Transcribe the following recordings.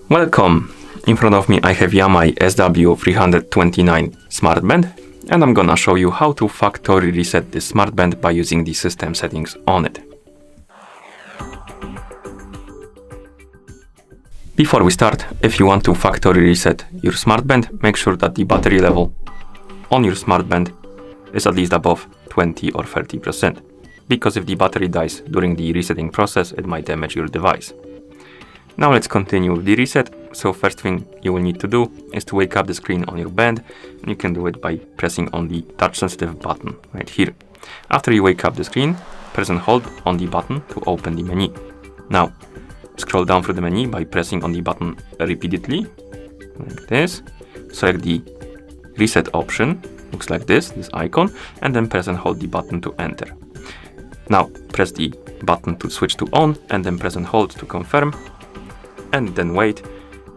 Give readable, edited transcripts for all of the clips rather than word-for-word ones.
Welcome! In front of me I have Yamay SW329 smartband, and I'm gonna show you how to factory reset this smartband by using the system settings on it. Before we start, if you want to factory reset your smartband, make sure that the battery level on your smartband is at least above 20 or 30%, because if the battery dies during the resetting process, it might damage your device. Now let's continue with the reset. So first thing you will need to do is to wake up the screen on your band, and you can do it by pressing on the touch sensitive button right here. After you wake up the screen, press and hold on the button to open the menu. Now scroll down through the menu by pressing on the button repeatedly, like this. Select the reset option, looks like this icon, and then press and hold the button to enter. Now press the button to switch to on, and then press and hold to confirm, and then wait.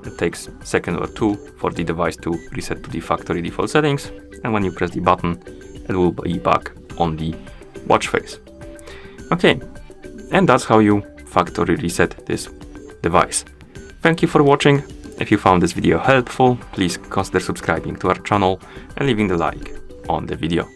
It takes a second or two for the device to reset to the factory default settings, and when you press the button, it will be back on the watch face. Okay, and that's how you factory reset this device. Thank you for watching. If you found this video helpful, please consider subscribing to our channel and leaving the like on the video.